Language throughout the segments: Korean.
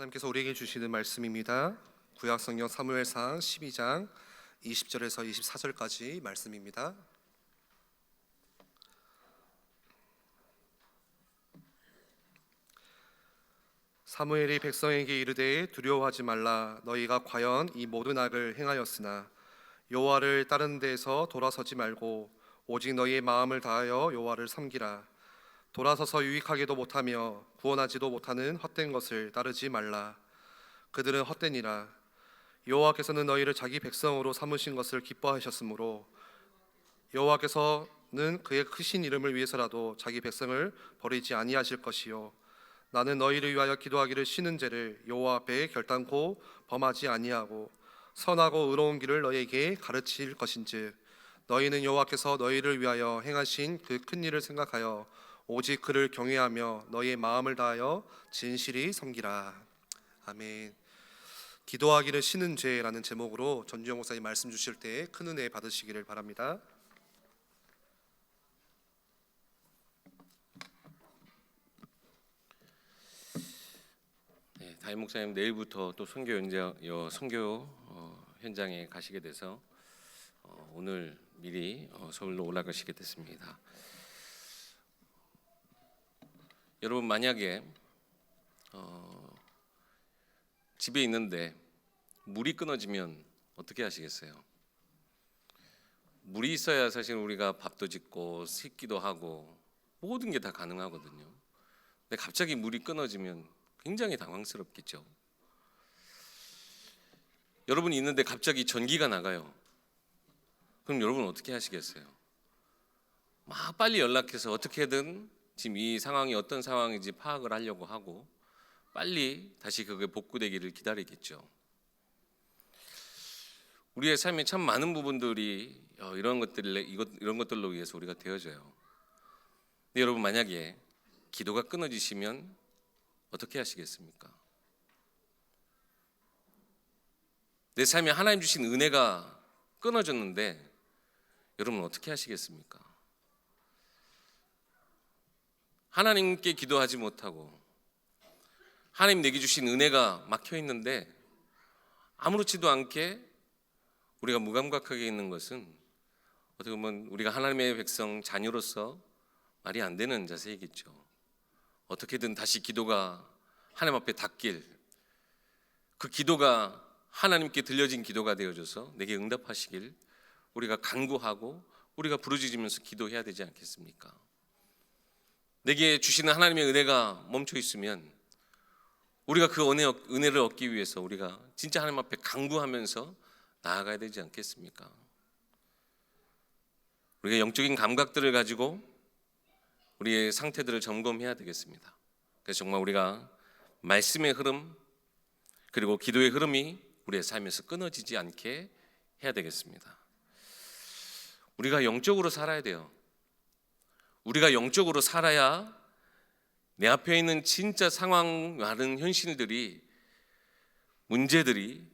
하나님께서 우리에게 주시는 말씀입니다. 구약성경 사무엘상 12장 20절에서 24절까지 말씀입니다. 사무엘이 백성에게 이르되 두려워하지 말라. 너희가 과연 이 모든 악을 행하였으나 여호와를 따르는 데에서 돌아서지 말고 오직 너희의 마음을 다하여 여호와를 섬기라. 돌아서서 유익하게도 못하며 구원하지도 못하는 헛된 것을 따르지 말라. 그들은 헛되니라. 여호와께서는 너희를 자기 백성으로 삼으신 것을 기뻐하셨으므로 여호와께서는 그의 크신 이름을 위해서라도 자기 백성을 버리지 아니하실 것이요 나는 너희를 위하여 기도하기를 쉬는 죄를 여호와 앞에 결단코 범하지 아니하고 선하고 의로운 길을 너희에게 가르칠 것인즉 너희는 여호와께서 너희를 위하여 행하신 그 큰 일을 생각하여 오직 그를 경외하며 너희의 마음을 다하여 진실이 섬기라. 아멘. 기도하기를 쉬는 죄라는 제목으로 전주영 목사님 말씀 주실 때 큰 은혜 받으시기를 바랍니다. 담임 목사님 내일부터 또 선교 현장에 가시게 돼서 오늘 미리 서울로 올라가시게 됐습니다. 여러분 만약에 집에 있는데 물이 끊어지면 어떻게 하시겠어요? 물이 있어야 사실 우리가 밥도 짓고 씻기도 하고 모든 게 다 가능하거든요. 근데 갑자기 물이 끊어지면 굉장히 당황스럽겠죠. 여러분이 있는데 갑자기 전기가 나가요. 그럼 여러분 어떻게 하시겠어요? 막 빨리 연락해서 어떻게든 지금 이 상황이 어떤 상황인지 파악을 하려고 하고 빨리 다시 그게 복구되기를 기다리겠죠. 우리의 삶에 참 많은 부분들이 이런 것들로 위해서 우리가 되어져요. 근데 여러분 만약에 기도가 끊어지시면 어떻게 하시겠습니까? 내 삶에 하나님 주신 은혜가 끊어졌는데 여러분 어떻게 하시겠습니까? 하나님께 기도하지 못하고 하나님 내게 주신 은혜가 막혀 있는데 아무렇지도 않게 우리가 무감각하게 있는 것은 어떻게 보면 우리가 하나님의 백성 자녀로서 말이 안 되는 자세이겠죠. 어떻게든 다시 기도가 하나님 앞에 닿길, 그 기도가 하나님께 들려진 기도가 되어져서 내게 응답하시길 우리가 간구하고 우리가 부르짖으면서 기도해야 되지 않겠습니까? 내게 주시는 하나님의 은혜가 멈춰 있으면 우리가 그 은혜를 얻기 위해서 우리가 진짜 하나님 앞에 간구하면서 나아가야 되지 않겠습니까? 우리가 영적인 감각들을 가지고 우리의 상태들을 점검해야 되겠습니다. 그래서 정말 우리가 말씀의 흐름 그리고 기도의 흐름이 우리의 삶에서 끊어지지 않게 해야 되겠습니다. 우리가 영적으로 살아야 돼요. 우리가 영적으로 살아야 내 앞에 있는 진짜 상황 많은 현실들이 문제들이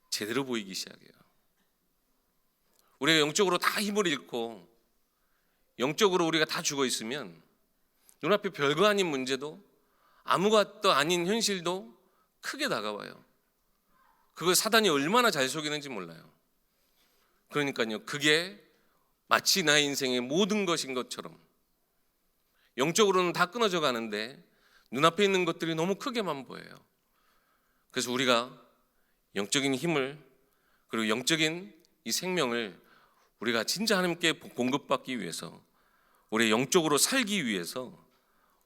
제대로 보이기 시작해요. 우리가 영적으로 다 힘을 잃고 영적으로 우리가 다 죽어 있으면 눈앞에 별거 아닌 문제도 아무것도 아닌 현실도 크게 다가와요. 그걸 사단이 얼마나 잘 속이는지 몰라요. 그러니까요, 그게 마치 나의 인생의 모든 것인 것처럼 영적으로는 다 끊어져 가는데 눈앞에 있는 것들이 너무 크게만 보여요. 그래서 우리가 영적인 힘을 그리고 영적인 이 생명을 우리가 진짜 하나님께 공급받기 위해서 우리 영적으로 살기 위해서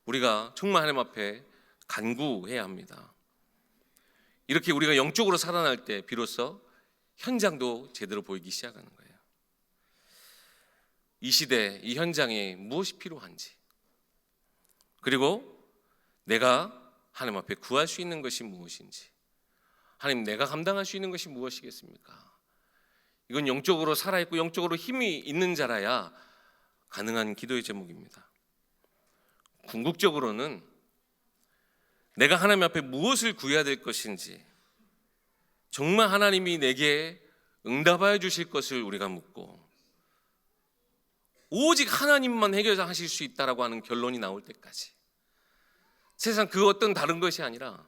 우리가 정말 하나님 앞에 간구해야 합니다. 이렇게 우리가 영적으로 살아날 때 비로소 현장도 제대로 보이기 시작하는 거예요. 이 시대 이 현장에 무엇이 필요한지 그리고 내가 하나님 앞에 구할 수 있는 것이 무엇인지 하나님 내가 감당할 수 있는 것이 무엇이겠습니까? 이건 영적으로 살아있고 영적으로 힘이 있는 자라야 가능한 기도의 제목입니다. 궁극적으로는 내가 하나님 앞에 무엇을 구해야 될 것인지 정말 하나님이 내게 응답하여 주실 것을 우리가 묻고 오직 하나님만 해결하실 수 있다라고 하는 결론이 나올 때까지 세상 그 어떤 다른 것이 아니라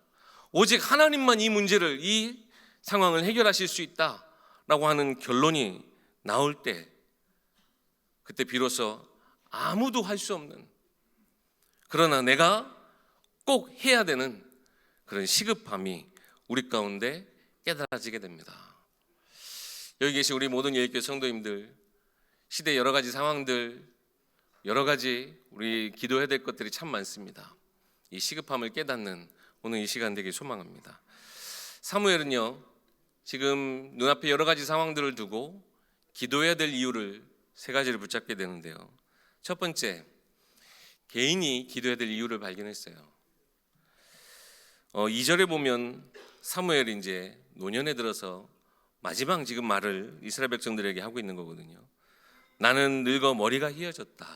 오직 하나님만 이 문제를, 이 상황을 해결하실 수 있다라고 하는 결론이 나올 때, 그때 비로소 아무도 할 수 없는, 그러나 내가 꼭 해야 되는 그런 시급함이 우리 가운데 깨달아지게 됩니다. 여기 계신 우리 모든 예일교회 성도님들, 시대 여러 가지 상황들, 여러 가지 우리 기도해야 될 것들이 참 많습니다. 이 시급함을 깨닫는 오늘 이 시간 되길 소망합니다. 사무엘은요, 지금 눈앞에 여러 가지 상황들을 두고 기도해야 될 이유를 세 가지를 붙잡게 되는데요. 첫 번째, 개인이 기도해야 될 이유를 발견했어요. 2절에 보면 사무엘이 이제 노년에 들어서 마지막 지금 말을 이스라엘 백성들에게 하고 있는 거거든요. 나는 늙어 머리가 휘어졌다.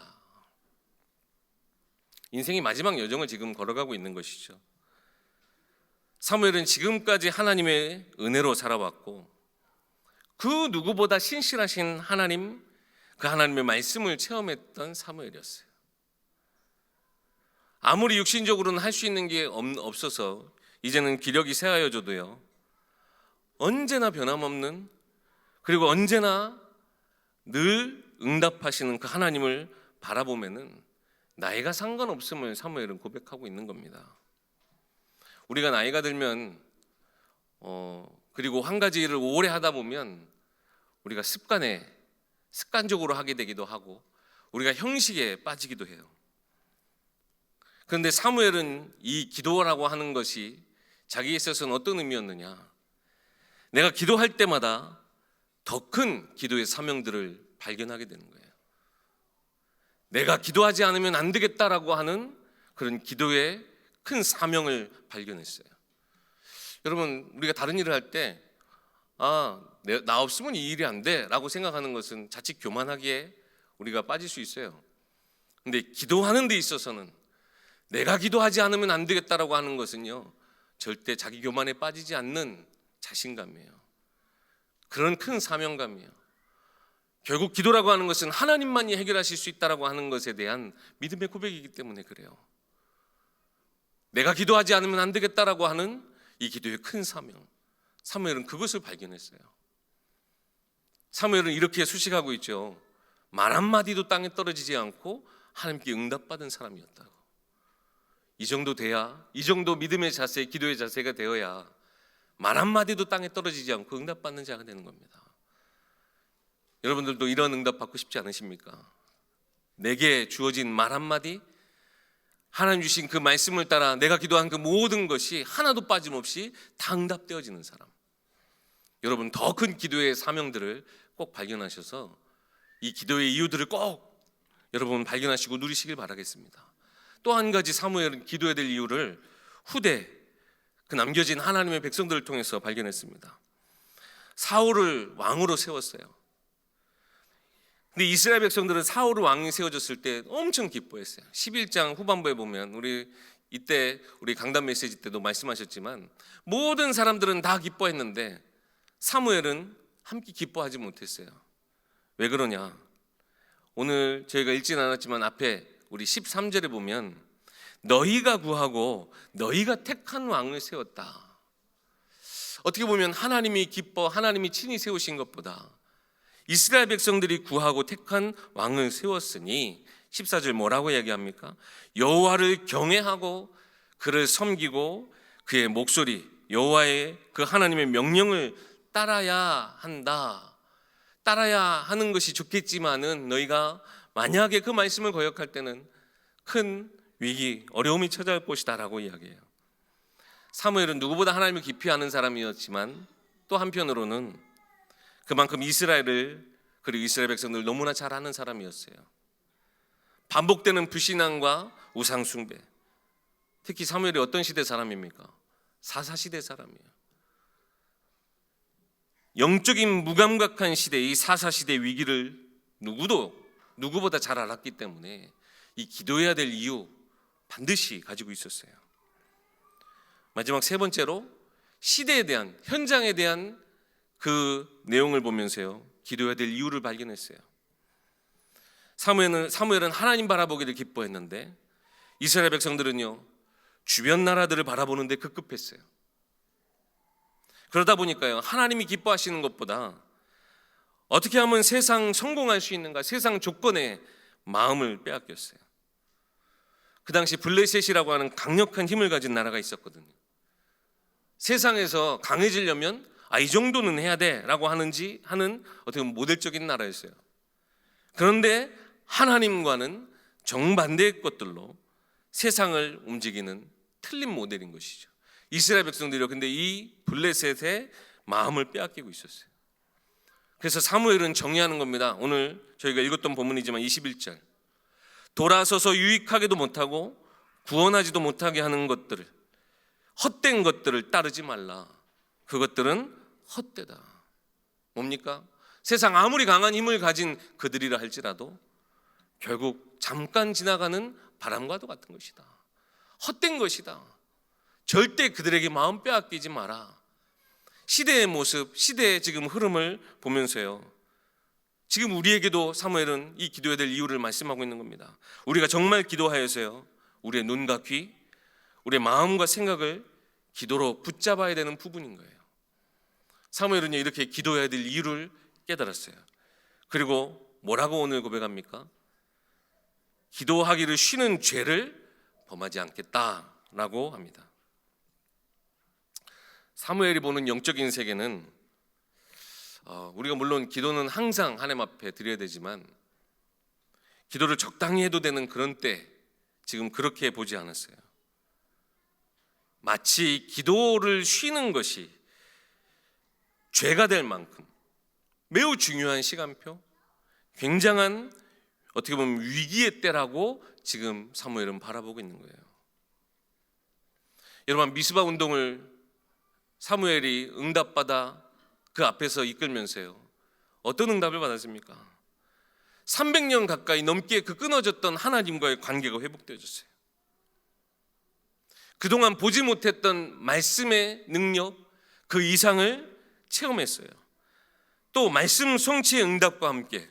인생의 마지막 여정을 지금 걸어가고 있는 것이죠. 사무엘은 지금까지 하나님의 은혜로 살아왔고, 그 누구보다 신실하신 하나님, 그 하나님의 말씀을 체험했던 사무엘이었어요. 아무리 육신적으로는 할 수 있는 게 없어서 이제는 기력이 쇠하여져도요, 언제나 변함없는, 그리고 언제나 늘 응답하시는 그 하나님을 바라보면은 나이가 상관없음을 사무엘은 고백하고 있는 겁니다. 우리가 나이가 들면 그리고 한 가지 일을 오래 하다 보면 우리가 습관적으로 하게 되기도 하고 우리가 형식에 빠지기도 해요. 그런데 사무엘은 이 기도라고 하는 것이 자기에 있어서는 어떤 의미였느냐, 내가 기도할 때마다 더 큰 기도의 사명들을 발견하게 되는 거예요. 내가 기도하지 않으면 안 되겠다라고 하는 그런 기도의 큰 사명을 발견했어요. 여러분, 우리가 다른 일을 할 때 나 없으면 이 일이 안 돼 라고 생각하는 것은 자칫 교만하기에 우리가 빠질 수 있어요. 근데 기도하는 데 있어서는 내가 기도하지 않으면 안 되겠다라고 하는 것은요, 절대 자기 교만에 빠지지 않는 자신감이에요. 그런 큰 사명감이에요. 결국 기도라고 하는 것은 하나님만이 해결하실 수 있다라고 하는 것에 대한 믿음의 고백이기 때문에 그래요. 내가 기도하지 않으면 안 되겠다라고 하는 이 기도의 큰 사명, 사무엘은 그것을 발견했어요. 사무엘은 이렇게 수식하고 있죠. 말 한마디도 땅에 떨어지지 않고 하나님께 응답받은 사람이었다고. 이 정도 돼야, 이 정도 믿음의 자세, 기도의 자세가 되어야 말 한마디도 땅에 떨어지지 않고 응답받는 자가 되는 겁니다. 여러분들도 이런 응답 받고 싶지 않으십니까? 내게 주어진 말 한마디, 하나님 주신 그 말씀을 따라 내가 기도한 그 모든 것이 하나도 빠짐없이 다 응답되어지는 사람. 여러분, 더 큰 기도의 사명들을 꼭 발견하셔서 이 기도의 이유들을 꼭 여러분 발견하시고 누리시길 바라겠습니다. 또 한 가지 사무엘은 기도해야 될 이유를 후대 그 남겨진 하나님의 백성들을 통해서 발견했습니다. 사울을 왕으로 세웠어요. 근데 이스라엘 백성들은 사울을 왕이 세워졌을 때 엄청 기뻐했어요. 11장 후반부에 보면 이때 우리 강단 메시지 때도 말씀하셨지만 모든 사람들은 다 기뻐했는데 사무엘은 함께 기뻐하지 못했어요. 왜 그러냐? 오늘 저희가 읽진 않았지만 앞에 우리 13절에 보면 너희가 구하고 너희가 택한 왕을 세웠다. 어떻게 보면 하나님이 기뻐, 하나님이 친히 세우신 것보다 이스라엘 백성들이 구하고 택한 왕을 세웠으니 14절 뭐라고 얘기합니까? 여호와를 경외하고 그를 섬기고 그의 목소리, 여호와의 그 하나님의 명령을 따라야 한다. 따라야 하는 것이 좋겠지만은 너희가 만약에 그 말씀을 거역할 때는 큰 위기, 어려움이 찾아올 것이다라고 이야기해요. 사무엘은 누구보다 하나님을 깊이 아는 사람이었지만 또 한편으로는 그만큼 이스라엘을, 그리고 이스라엘 백성들을 너무나 잘 아는 사람이었어요. 반복되는 불신앙과 우상숭배, 특히 사무엘이 어떤 시대 사람입니까? 사사시대 사람이에요. 영적인 무감각한 시대, 이 사사시대 위기를 누구보다 잘 알았기 때문에 이 기도해야 될 이유 반드시 가지고 있었어요. 마지막 세 번째로 시대에 대한, 현장에 대한 그 내용을 보면서요, 기도해야 될 이유를 발견했어요. 사무엘은 하나님 바라보기를 기뻐했는데 이스라엘 백성들은요, 주변 나라들을 바라보는데 급급했어요. 그러다 보니까요, 하나님이 기뻐하시는 것보다 어떻게 하면 세상 성공할 수 있는가, 세상 조건에 마음을 빼앗겼어요. 그 당시 블레셋이라고 하는 강력한 힘을 가진 나라가 있었거든요. 세상에서 강해지려면 이 정도는 해야 돼라고 하는 어떻게 보면 모델적인 나라였어요. 그런데 하나님과는 정반대의 것들로 세상을 움직이는 틀린 모델인 것이죠. 이스라엘 백성들이요, 근데 이 블레셋의 마음을 빼앗기고 있었어요. 그래서 사무엘은 정의하는 겁니다. 오늘 저희가 읽었던 본문이지만 21절, 돌아서서 유익하게도 못하고 구원하지도 못하게 하는 것들을, 헛된 것들을 따르지 말라. 그것들은 헛되다. 뭡니까? 세상 아무리 강한 힘을 가진 그들이라 할지라도 결국 잠깐 지나가는 바람과도 같은 것이다. 헛된 것이다. 절대 그들에게 마음 빼앗기지 마라. 시대의 모습, 시대의 지금 흐름을 보면서요, 지금 우리에게도 사무엘은 이 기도해야 될 이유를 말씀하고 있는 겁니다. 우리가 정말 기도하여서요, 우리의 눈과 귀, 우리의 마음과 생각을 기도로 붙잡아야 되는 부분인 거예요. 사무엘은요, 이렇게 기도해야 될 이유를 깨달았어요. 그리고 뭐라고 오늘 고백합니까? 기도하기를 쉬는 죄를 범하지 않겠다라고 합니다. 사무엘이 보는 영적인 세계는 우리가 물론 기도는 항상 하나님 앞에 드려야 되지만 기도를 적당히 해도 되는 그런 때 지금 그렇게 보지 않았어요. 마치 기도를 쉬는 것이 죄가 될 만큼 매우 중요한 시간표, 굉장한 어떻게 보면 위기의 때라고 지금 사무엘은 바라보고 있는 거예요. 여러분, 미스바 운동을 사무엘이 응답받아 그 앞에서 이끌면서요, 어떤 응답을 받았습니까? 300년 가까이 넘게 그 끊어졌던 하나님과의 관계가 회복되어졌어요. 그동안 보지 못했던 말씀의 능력, 그 이상을 체험했어요. 또 말씀 성취의 응답과 함께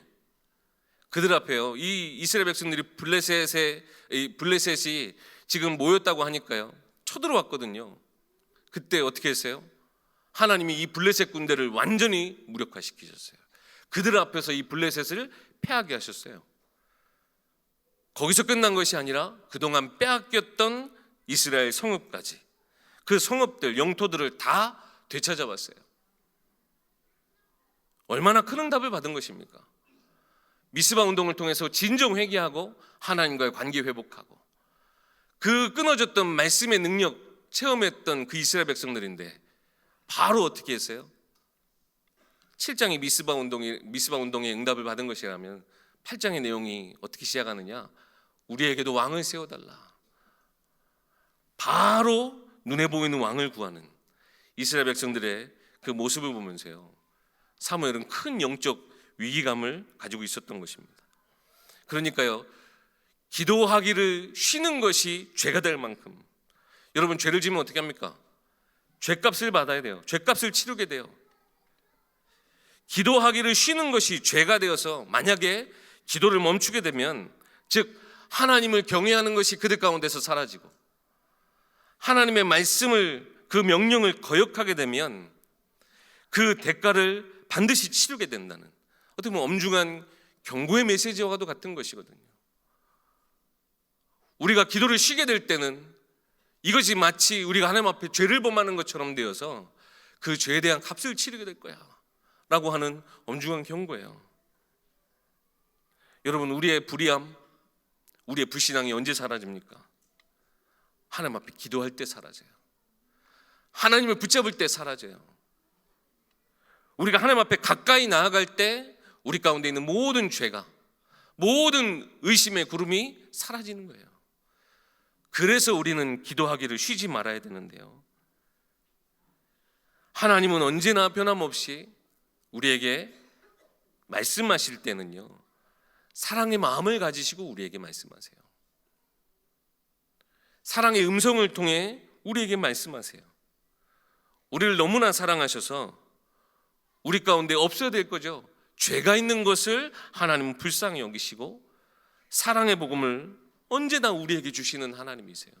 그들 앞에요, 이 이스라엘 백성들이 블레셋이 지금 모였다고 하니까요, 쳐들어왔거든요. 그때 어떻게 했어요? 하나님이 이 블레셋 군대를 완전히 무력화시키셨어요. 그들 앞에서 이 블레셋을 패하게 하셨어요. 거기서 끝난 것이 아니라 그동안 빼앗겼던 이스라엘 성읍까지, 그 성읍들, 영토들을 다 되찾아봤어요. 얼마나 큰 응답을 받은 것입니까? 미스바 운동을 통해서 진정 회개하고 하나님과의 관계 회복하고 그 끊어졌던 말씀의 능력 체험했던 그 이스라엘 백성들인데 바로 어떻게 했어요? 7장이 미스바 운동의 응답을 받은 것이라면 8장의 내용이 어떻게 시작하느냐? 우리에게도 왕을 세워달라. 바로 눈에 보이는 왕을 구하는 이스라엘 백성들의 그 모습을 보면서요, 사무엘은 큰 영적 위기감을 가지고 있었던 것입니다. 그러니까요, 기도하기를 쉬는 것이 죄가 될 만큼, 여러분, 죄를 지으면 어떻게 합니까? 죄값을 받아야 돼요. 죄값을 치르게 돼요. 기도하기를 쉬는 것이 죄가 되어서 만약에 기도를 멈추게 되면, 즉 하나님을 경외하는 것이 그들 가운데서 사라지고 하나님의 말씀을, 그 명령을 거역하게 되면 그 대가를 반드시 치르게 된다는, 어떻게 보면 엄중한 경고의 메시지와도 같은 것이거든요. 우리가 기도를 쉬게 될 때는 이것이 마치 우리가 하나님 앞에 죄를 범하는 것처럼 되어서 그 죄에 대한 값을 치르게 될 거야 라고 하는 엄중한 경고예요. 여러분, 우리의 불의함, 우리의 불신앙이 언제 사라집니까? 하나님 앞에 기도할 때 사라져요. 하나님을 붙잡을 때 사라져요. 우리가 하나님 앞에 가까이 나아갈 때 우리 가운데 있는 모든 죄가, 모든 의심의 구름이 사라지는 거예요. 그래서 우리는 기도하기를 쉬지 말아야 되는데요, 하나님은 언제나 변함없이 우리에게 말씀하실 때는요, 사랑의 마음을 가지시고 우리에게 말씀하세요. 사랑의 음성을 통해 우리에게 말씀하세요. 우리를 너무나 사랑하셔서 우리 가운데 없어야 될 거죠. 죄가 있는 것을 하나님은 불쌍히 여기시고 사랑의 복음을 언제나 우리에게 주시는 하나님이세요.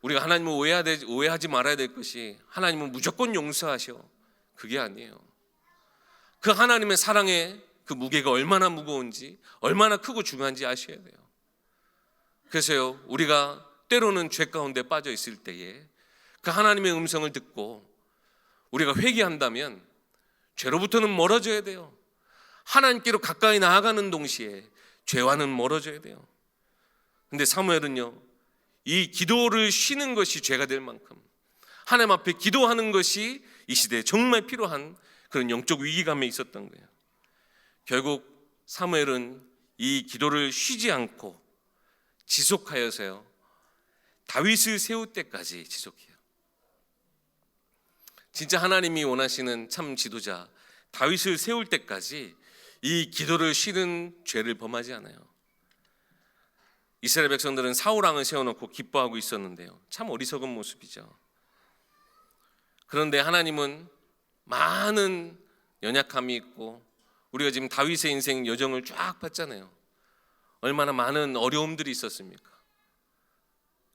우리가 하나님을 오해하지 말아야 될 것이 하나님은 무조건 용서하셔. 그게 아니에요. 그 하나님의 사랑의 그 무게가 얼마나 무거운지, 얼마나 크고 중요한지 아셔야 돼요. 그래서요, 우리가 때로는 죄 가운데 빠져 있을 때에 그 하나님의 음성을 듣고 우리가 회개한다면 죄로부터는 멀어져야 돼요. 하나님께로 가까이 나아가는 동시에 죄와는 멀어져야 돼요. 근데 사무엘은요, 이 기도를 쉬는 것이 죄가 될 만큼 하나님 앞에 기도하는 것이 이 시대에 정말 필요한 그런 영적 위기감에 있었던 거예요. 결국 사무엘은 이 기도를 쉬지 않고 지속하여서요, 다윗을 세울 때까지 지속해요. 진짜 하나님이 원하시는 참 지도자 다윗을 세울 때까지 이 기도를 쉬는 죄를 범하지 않아요. 이스라엘 백성들은 사울 왕을 세워놓고 기뻐하고 있었는데요, 참 어리석은 모습이죠. 그런데 하나님은 많은 연약함이 있고, 우리가 지금 다윗의 인생 여정을 쫙 봤잖아요. 얼마나 많은 어려움들이 있었습니까?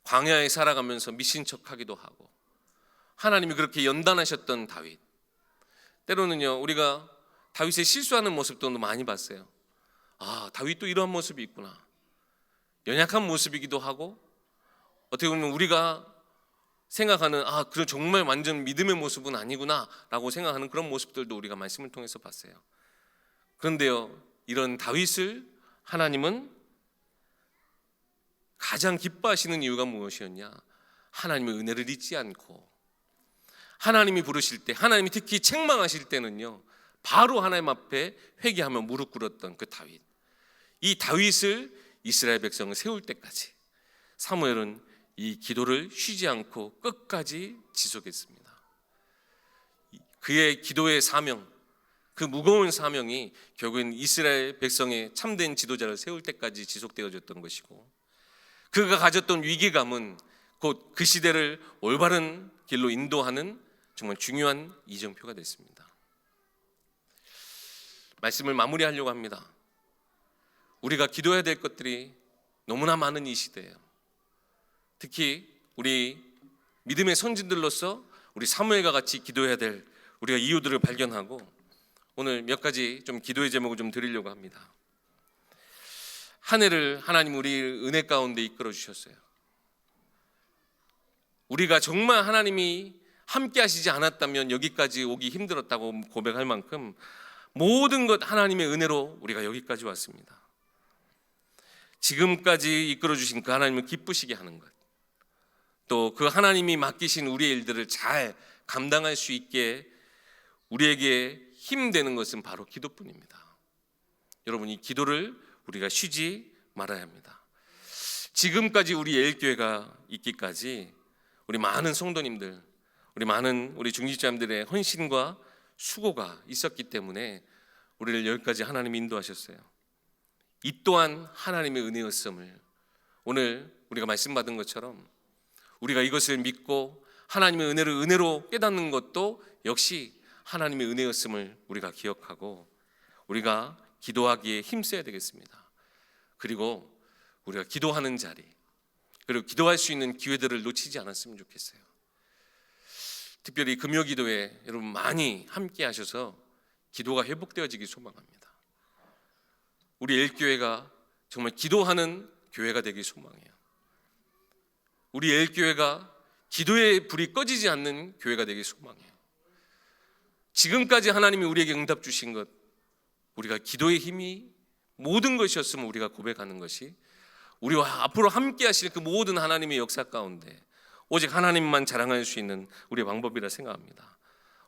광야에 살아가면서 미친 척하기도 하고, 하나님이 그렇게 연단하셨던 다윗. 때로는요, 우리가 다윗의 실수하는 모습도 많이 봤어요. 아, 다윗도 이러한 모습이 있구나. 연약한 모습이기도 하고, 어떻게 보면 우리가 생각하는 그래 정말 완전 믿음의 모습은 아니구나 라고 생각하는 그런 모습들도 우리가 말씀을 통해서 봤어요. 그런데요, 이런 다윗을 하나님은 가장 기뻐하시는 이유가 무엇이었냐? 하나님의 은혜를 잊지 않고, 하나님이 부르실 때, 하나님이 특히 책망하실 때는요, 바로 하나님 앞에 회개하며 무릎 꿇었던 그 다윗. 이 다윗을 이스라엘 백성을 세울 때까지 사무엘은 이 기도를 쉬지 않고 끝까지 지속했습니다. 그의 기도의 사명, 그 무거운 사명이 결국엔 이스라엘 백성의 참된 지도자를 세울 때까지 지속되어졌던 것이고, 그가 가졌던 위기감은 곧 그 시대를 올바른 길로 인도하는 정말 중요한 이정표가 됐습니다. 말씀을 마무리하려고 합니다. 우리가 기도해야 될 것들이 너무나 많은 이 시대예요. 특히 우리 믿음의 선진들로서 우리 사무엘과 같이 기도해야 될 우리가 이유들을 발견하고, 오늘 몇 가지 좀 기도의 제목을 좀 드리려고 합니다. 한 해를 하나님 우리 은혜 가운데 이끌어 주셨어요. 우리가 정말 하나님이 함께 하시지 않았다면 여기까지 오기 힘들었다고 고백할 만큼 모든 것 하나님의 은혜로 우리가 여기까지 왔습니다. 지금까지 이끌어 주신 그 하나님을 기쁘시게 하는 것, 또 그 하나님이 맡기신 우리의 일들을 잘 감당할 수 있게 우리에게 힘되는 것은 바로 기도뿐입니다. 여러분, 이 기도를 우리가 쉬지 말아야 합니다. 지금까지 우리 예일교회가 있기까지 우리 많은 성도님들, 우리 많은 우리 중직자님들의 헌신과 수고가 있었기 때문에 우리를 여기까지 하나님이 인도하셨어요. 이 또한 하나님의 은혜였음을 오늘 우리가 말씀받은 것처럼 우리가 이것을 믿고 하나님의 은혜를 은혜로 깨닫는 것도 역시 하나님의 은혜였음을 우리가 기억하고 우리가 기도하기에 힘써야 되겠습니다. 그리고 우리가 기도하는 자리, 그리고 기도할 수 있는 기회들을 놓치지 않았으면 좋겠어요. 특별히 금요기도에 여러분 많이 함께 하셔서 기도가 회복되어지기 소망합니다. 우리 엘교회가 정말 기도하는 교회가 되길 소망해요. 우리 엘교회가 기도의 불이 꺼지지 않는 교회가 되길 소망해요. 지금까지 하나님이 우리에게 응답 주신 것, 우리가 기도의 힘이 모든 것이었음을 우리가 고백하는 것이 우리와 앞으로 함께 하실 그 모든 하나님의 역사 가운데 오직 하나님만 자랑할 수 있는 우리의 방법이라 생각합니다.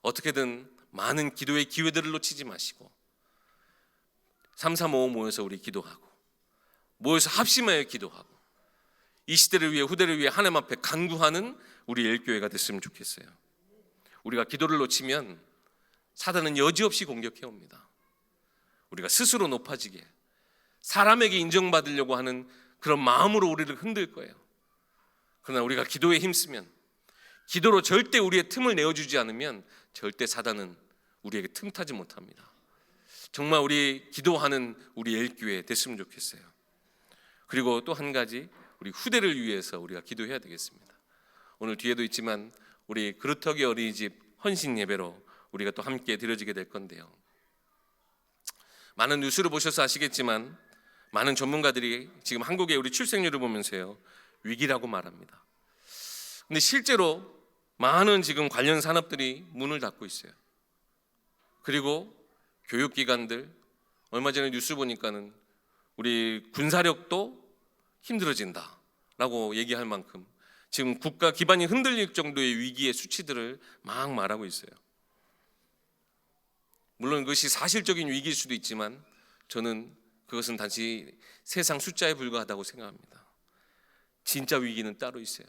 어떻게든 많은 기도의 기회들을 놓치지 마시고 3355 모여서 우리 기도하고 모여서 합심하여 기도하고 이 시대를 위해 후대를 위해 하나님 앞에 간구하는 우리 엘교회가 됐으면 좋겠어요. 우리가 기도를 놓치면 사단은 여지없이 공격해 옵니다. 우리가 스스로 높아지게 사람에게 인정받으려고 하는 그런 마음으로 우리를 흔들 거예요. 그러나 우리가 기도에 힘쓰면, 기도로 절대 우리의 틈을 내어주지 않으면 절대 사단은 우리에게 틈타지 못합니다. 정말 우리 기도하는 우리 엘교회 됐으면 좋겠어요. 그리고 또 한 가지, 우리 후대를 위해서 우리가 기도해야 되겠습니다. 오늘 뒤에도 있지만 우리 그루터기 어린이집 헌신 예배로 우리가 또 함께 드려지게 될 건데요. 많은 뉴스를 보셔서 아시겠지만 많은 전문가들이 지금 한국의 우리 출생률을 보면서요, 위기라고 말합니다. 근데 실제로 많은 지금 관련 산업들이 문을 닫고 있어요. 그리고 교육기관들, 얼마 전에 뉴스 보니까는 우리 군사력도 힘들어진다라고 얘기할 만큼 지금 국가 기반이 흔들릴 정도의 위기의 수치들을 막 말하고 있어요. 물론 그것이 사실적인 위기일 수도 있지만 저는 그것은 단지 세상 숫자에 불과하다고 생각합니다. 진짜 위기는 따로 있어요.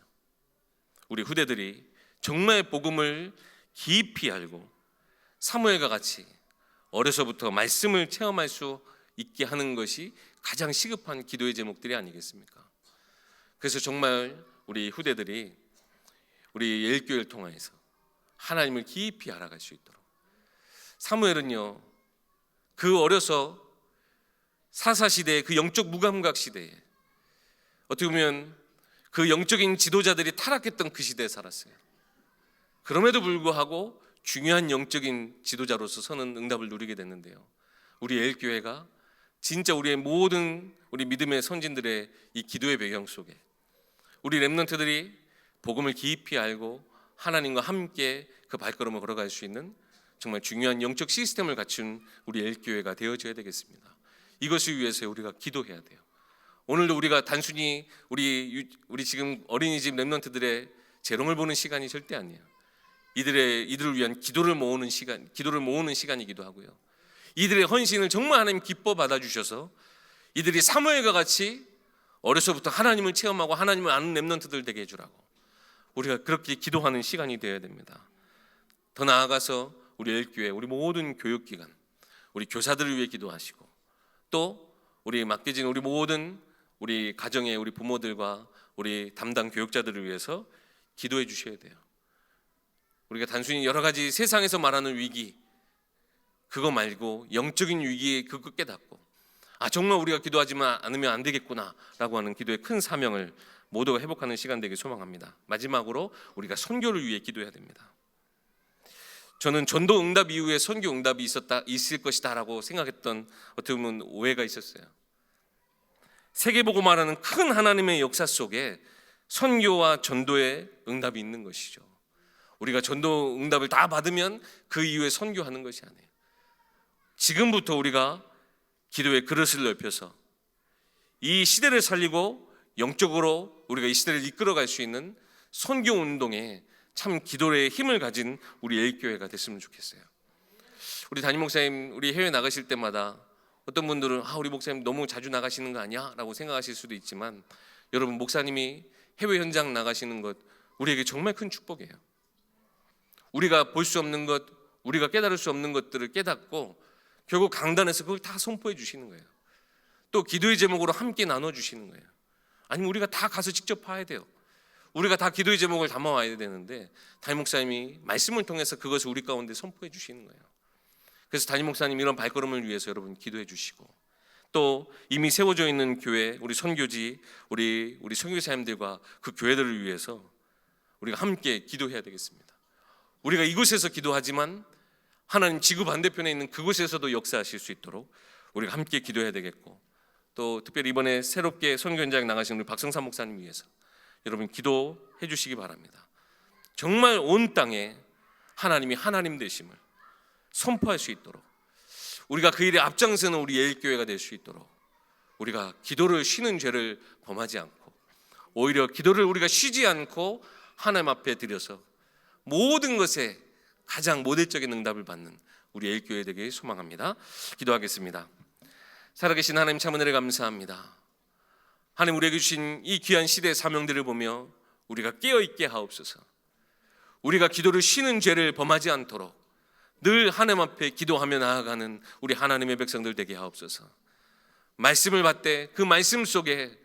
우리 후대들이 정말 복음을 깊이 알고 사무엘과 같이 어려서부터 말씀을 체험할 수 있게 하는 것이 가장 시급한 기도의 제목들이 아니겠습니까? 그래서 정말 우리 후대들이 우리 예일교회를 통해서 하나님을 깊이 알아갈 수 있도록, 사무엘은요, 그 어려서 사사시대의 그 영적 무감각 시대에 어떻게 보면 그 영적인 지도자들이 타락했던 그 시대에 살았어요. 그럼에도 불구하고 중요한 영적인 지도자로서 서는 응답을 누리게 됐는데요, 우리 예일교회가 진짜 우리의 모든 우리 믿음의 선진들의 이 기도의 배경 속에 우리 렘넌트들이 복음을 깊이 알고 하나님과 함께 그 발걸음을 걸어갈 수 있는 정말 중요한 영적 시스템을 갖춘 우리 예일교회가 되어져야 되겠습니다. 이것을 위해서 우리가 기도해야 돼요. 오늘도 우리가 단순히 우리 지금 어린이집 렘넌트들의 재롱을 보는 시간이 절대 아니에요. 이들을 위한 기도를 모으는 시간이기도 하고요. 이들의 헌신을 정말 하나님 기뻐 받아주셔서 이들이 사무엘과 같이 어려서부터 하나님을 체험하고 하나님을 아는 렘넌트들 되게 해주라고 우리가 그렇게 기도하는 시간이 되어야 됩니다. 더 나아가서 우리 예일교회, 우리 모든 교육기관, 우리 교사들을 위해 기도하시고 또 우리 맡겨진 우리 모든 우리 가정의 우리 부모들과 우리 담당 교육자들을 위해서 기도해 주셔야 돼요. 우리가 단순히 여러 가지 세상에서 말하는 위기, 그거 말고 영적인 위기에 그거 깨닫고 정말 우리가 기도하지 않으면 안 되겠구나 라고 하는 기도의 큰 사명을 모두가 회복하는 시간 되길 소망합니다. 마지막으로 우리가 선교를 위해 기도해야 됩니다. 저는 전도 응답 이후에 선교 응답이 있을 것이다 라고 생각했던 어떻게 보면 오해가 있었어요. 세계보고 말하는 큰 하나님의 역사 속에 선교와 전도의 응답이 있는 것이죠. 우리가 전도 응답을 다 받으면 그 이후에 선교하는 것이 아니에요. 지금부터 우리가 기도의 그릇을 넓혀서 이 시대를 살리고 영적으로 우리가 이 시대를 이끌어갈 수 있는 선교 운동에 참 기도의 힘을 가진 우리 예일교회가 됐으면 좋겠어요. 우리 담임 목사님 우리 해외 나가실 때마다 어떤 분들은 우리 목사님 너무 자주 나가시는 거 아니야? 라고 생각하실 수도 있지만 여러분, 목사님이 해외 현장 나가시는 것 우리에게 정말 큰 축복이에요. 우리가 볼 수 없는 것, 우리가 깨달을 수 없는 것들을 깨닫고 결국 강단에서 그걸 다 선포해 주시는 거예요. 또 기도의 제목으로 함께 나눠주시는 거예요. 아니면 우리가 다 가서 직접 봐야 돼요. 우리가 다 기도의 제목을 담아와야 되는데 담임 목사님이 말씀을 통해서 그것을 우리 가운데 선포해 주시는 거예요. 그래서 담임 목사님 이런 발걸음을 위해서 여러분 기도해 주시고 또 이미 세워져 있는 교회, 우리 선교지, 우리 선교사님들과 그 교회들을 위해서 우리가 함께 기도해야 되겠습니다. 우리가 이곳에서 기도하지만 하나님 지구 반대편에 있는 그곳에서도 역사하실 수 있도록 우리가 함께 기도해야 되겠고 또 특별히 이번에 새롭게 선교 현장 나가신 우리 박성삼 목사님 위해서 여러분 기도해 주시기 바랍니다. 정말 온 땅에 하나님이 하나님 되심을 선포할 수 있도록 우리가 그 일에 앞장서는 우리 예일교회가 될 수 있도록 우리가 기도를 쉬는 죄를 범하지 않고 오히려 기도를 우리가 쉬지 않고 하나님 앞에 드려서 모든 것에 가장 모델적인 응답을 받는 우리 예일교회 되길 소망합니다. 기도하겠습니다. 살아계신 하나님 참 은혜를 감사합니다. 하나님 우리에게 주신 이 귀한 시대의 사명들을 보며 우리가 깨어있게 하옵소서. 우리가 기도를 쉬는 죄를 범하지 않도록 늘 하나님 앞에 기도하며 나아가는 우리 하나님의 백성들 되게 하옵소서. 말씀을 받되 그 말씀 속에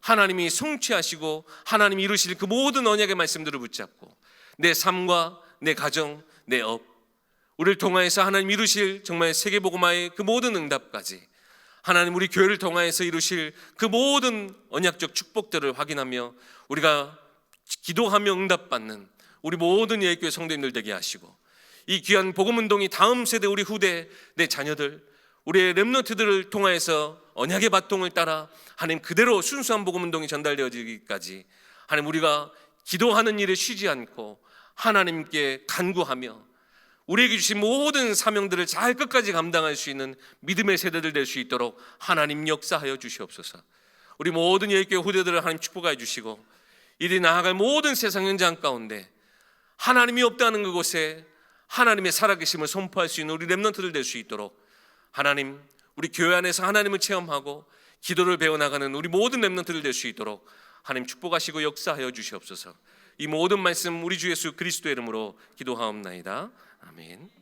하나님이 성취하시고 하나님이 이루실 그 모든 언약의 말씀들을 붙잡고 내 삶과 내 가정, 내 업, 우리를 통하여서 하나님 이루실 정말 세계복음화의 그 모든 응답까지 하나님 우리 교회를 통하여서 이루실 그 모든 언약적 축복들을 확인하며 우리가 기도하며 응답받는 우리 모든 예교회 성도님들 되게 하시고, 이 귀한 복음운동이 다음 세대, 우리 후대, 내 자녀들, 우리의 렘넌트들을 통하여서 언약의 바통을 따라 하나님 그대로 순수한 복음운동이 전달되어지기까지 하나님 우리가 기도하는 일에 쉬지 않고 하나님께 간구하며 우리에게 주신 모든 사명들을 잘 끝까지 감당할 수 있는 믿음의 세대들 될 수 있도록 하나님 역사하여 주시옵소서. 우리 모든 예교회 후대들을 하나님 축복하여 주시고, 이리 나아갈 모든 세상 현장 가운데 하나님이 없다는 그곳에 하나님의 살아계심을 선포할 수 있는 우리 렘넌트들 될 수 있도록 하나님, 우리 교회 안에서 하나님을 체험하고 기도를 배워나가는 우리 모든 렘넌트들 될 수 있도록 하나님 축복하시고 역사하여 주시옵소서. 이 모든 말씀 우리 주 예수 그리스도의 이름으로 기도하옵나이다. 아멘.